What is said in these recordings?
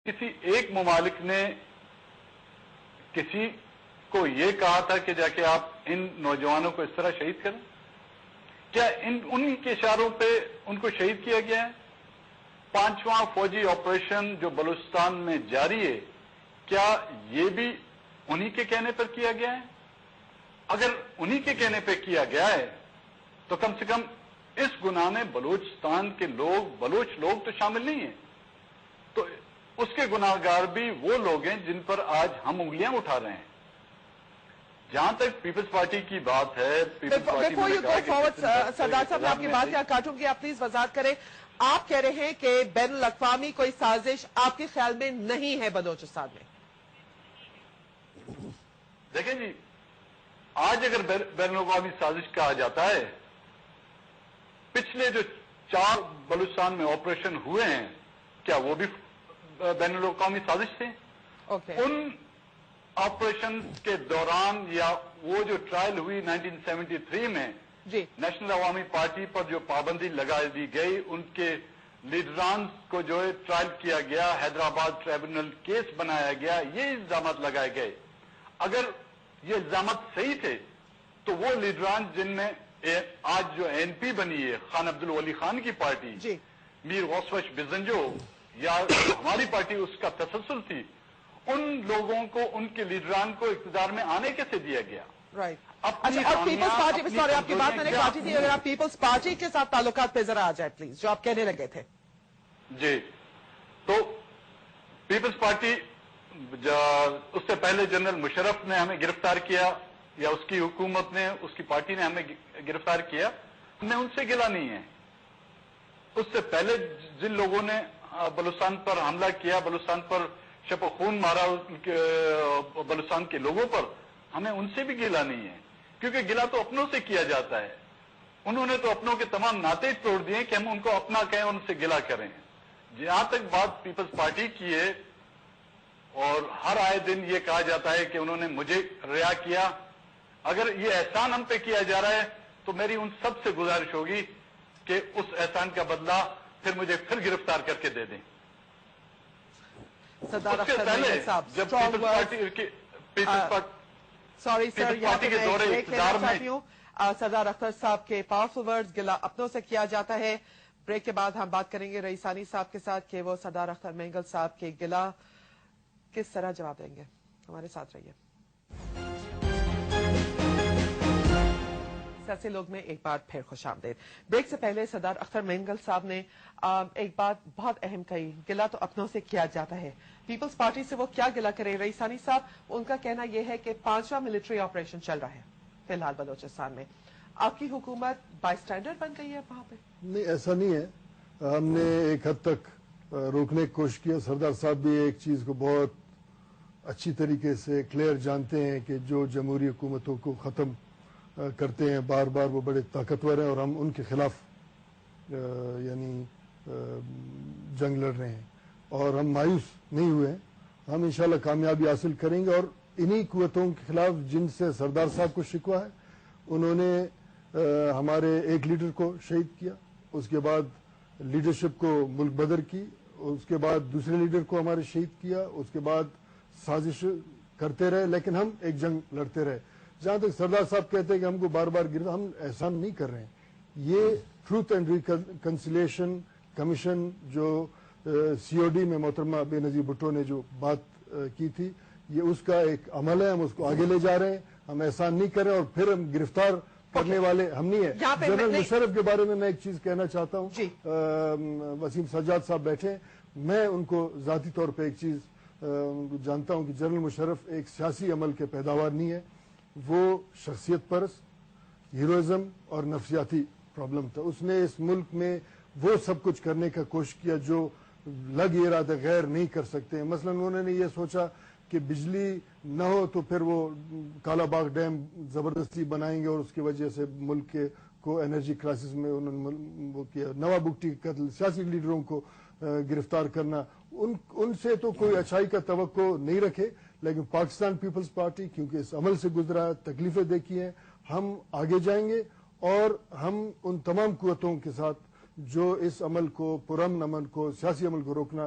کسی ایک ممالک نے کسی کو یہ کہا تھا کہ جا کے آپ ان نوجوانوں کو اس طرح شہید کریں؟ کیا ان کے اشاروں پہ ان کو شہید کیا گیا ہے؟ 5واں فوجی آپریشن جو بلوچستان میں جاری ہے، کیا یہ بھی انہی کے کہنے پر کیا گیا ہے؟ اگر انہی کے کہنے پہ کیا گیا ہے تو کم سے کم اس گناہ میں بلوچستان کے بلوچ لوگ تو شامل نہیں ہیں، تو اس کے گناہگار بھی وہ لوگ ہیں جن پر آج ہم انگلیاں اٹھا رہے ہیں۔ جہاں تک پیپلز پارٹی کی بات ہے، سردار صاحب میں آپ کی بات یہاں کاٹوں گی، آپ پلیز وضاحت کریں۔ آپ کہہ رہے ہیں کہ بین الاقوامی کوئی سازش آپ کے خیال میں نہیں ہے بلوچستان میں؟ دیکھیں جی، آج اگر بین الاقوامی سازش کہا جاتا ہے، پچھلے جو 4 بلوچستان میں آپریشن ہوئے ہیں، کیا وہ بھی بین الاقوامی سازش تھے؟ ان آپریشن کے دوران یا وہ جو ٹرائل ہوئی 1973 میں نیشنل عوامی پارٹی پر جو پابندی لگا دی گئی، ان کے لیڈران کو جو ٹرائل کیا گیا، حیدرآباد ٹریبونل کیس بنایا گیا، یہ الزامات لگائے گئے۔ اگر یہ الزامات صحیح تھے تو وہ لیڈران جن میں آج جو این پی بنی ہے، خان عبدالولی خان کی پارٹی، میر غوث بزنجو یا ہماری پارٹی اس کا تسلسل تھی، ان لوگوں کو، ان کے لیڈران کو اقتدار میں آنے کیسے دیا گیا؟ اور پیپلز پارٹی، سوری آپ کی بات میں نے کاٹی تھی، اگر آپ پیپلز پارٹی کے ساتھ تعلقات پہ ذرا آ جائے پلیز، جو آپ کہنے لگے تھے۔ جی، تو پیپلز پارٹی اس سے پہلے جنرل مشرف نے ہمیں گرفتار کیا، یا اس کی حکومت نے، اس کی پارٹی نے ہمیں گرفتار کیا، ہم نے ان سے گلہ نہیں ہے۔ اس سے پہلے جن لوگوں نے بلوچستان پر حملہ کیا، بلوچستان پر شپ و خون مارا بلوچستان کے لوگوں پر، ہمیں ان سے بھی گلہ نہیں ہے، کیونکہ گلہ تو اپنوں سے کیا جاتا ہے۔ انہوں نے تو اپنوں کے تمام ناطے توڑ دیے کہ ہم ان کو اپنا کہیں، ان سے گلہ کریں۔ جہاں تک بات پیپلز پارٹی کی ہے، اور ہر آئے دن یہ کہا جاتا ہے کہ انہوں نے مجھے رہا کیا، اگر یہ احسان ہم پہ کیا جا رہا ہے تو میری ان سب سے گزارش ہوگی کہ اس احسان کا بدلہ پھر مجھے پھر گرفتار کر کے دے دیں۔ سردار اس سے پہلے جب پیپلز پارٹی کے دورے اقتدار میں، سردار اختر صاحب کے پاورفل ورڈز، گلہ اپنوں سے کیا جاتا ہے۔ بریک کے بعد ہم بات کریں گے رئیسانی صاحب کے ساتھ کہ وہ سردار اختر مینگل صاحب کے گلہ کس طرح جواب دیں گے۔ ہمارے ساتھ رہیے۔ سیاسی لوگ میں ایک بار پھر خوش آمدید۔ بریک سے پہلے سردار اختر مینگل صاحب نے ایک بات بہت اہم کہی، گلہ تو اپنوں سے کیا جاتا ہے، پیپلز پارٹی سے وہ کیا گلہ کرے؟ رئیسانی صاحب، ان کا کہنا یہ ہے کہ 5واں ملٹری آپریشن چل رہا ہے فی الحال بلوچستان میں، آپ کی حکومت بائی سٹینڈرڈ بن گئی ہے وہاں پہ؟ نہیں، ایسا نہیں ہے، ہم نے ایک حد تک روکنے کی کوشش کی۔ سردار صاحب بھی ایک چیز کو بہت اچھی طریقے سے کلیئر جانتے ہیں کہ جو جمہوری حکومتوں کو ختم کرتے ہیں بار بار، وہ بڑے طاقتور ہیں، اور ہم ان کے خلاف یعنی جنگ لڑ رہے ہیں، اور ہم مایوس نہیں ہوئے ہیں۔ ہم انشاءاللہ کامیابی حاصل کریں گے، اور انہی قوتوں کے خلاف جن سے سردار صاحب کو شکوہ ہے، انہوں نے ہمارے ایک لیڈر کو شہید کیا، اس کے بعد لیڈرشپ کو ملک بدر کی، اس کے بعد دوسرے لیڈر کو ہمارے شہید کیا، اس کے بعد سازش کرتے رہے، لیکن ہم ایک جنگ لڑتے رہے۔ جہاں تک سردار صاحب کہتے ہیں کہ ہم کو بار بار گرتا، ہم احسان نہیں کر رہے ہیں۔ یہ ٹروتھ اینڈ ریکنسیلیشن کمیشن جو سی او ڈی میں محترمہ بے نظیر بھٹو نے جو بات کی تھی، یہ اس کا ایک عمل ہے، ہم اس کو آگے لے جا رہے ہیں، ہم احسان نہیں کر رہے ہیں، اور پھر ہم گرفتار کرنے والے ہم نہیں ہیں۔ جنرل مشرف کے بارے میں ایک چیز کہنا چاہتا ہوں، وسیم سجاد صاحب بیٹھے، میں ان کو ذاتی طور پہ ایک چیز جانتا ہوں کہ جنرل مشرف ایک سیاسی عمل کے پیداوار نہیں ہے، وہ شخصیت پرست، ہیروئزم اور نفسیاتی پرابلم تھا۔ اس نے اس ملک میں وہ سب کچھ کرنے کا کوشش کیا جو لگ یہ رہا تھا غیر نہیں کر سکتے ہیں۔ مثلا انہوں نے یہ سوچا کہ بجلی نہ ہو تو پھر وہ کالا باغ ڈیم زبردستی بنائیں گے، اور اس کی وجہ سے ملک کو انرجی کرائسس میں انہوں نے وہ کیا۔ نواب بگٹی کا قتل، سیاسی لیڈروں کو گرفتار کرنا، ان سے تو کوئی اچھائی کا توقع نہیں رکھے، لیکن پاکستان پیپلز پارٹی کیونکہ اس عمل سے گزرا ہے، تکلیفیں دیکھی ہیں، ہم آگے جائیں گے، اور ہم ان تمام قوتوں کے ساتھ جو اس عمل کو، پرامن عمل کو، سیاسی عمل کو روکنا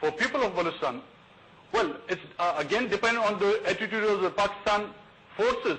For people of Balochistan, well, it's again depend on the attitude of the Pakistan forces,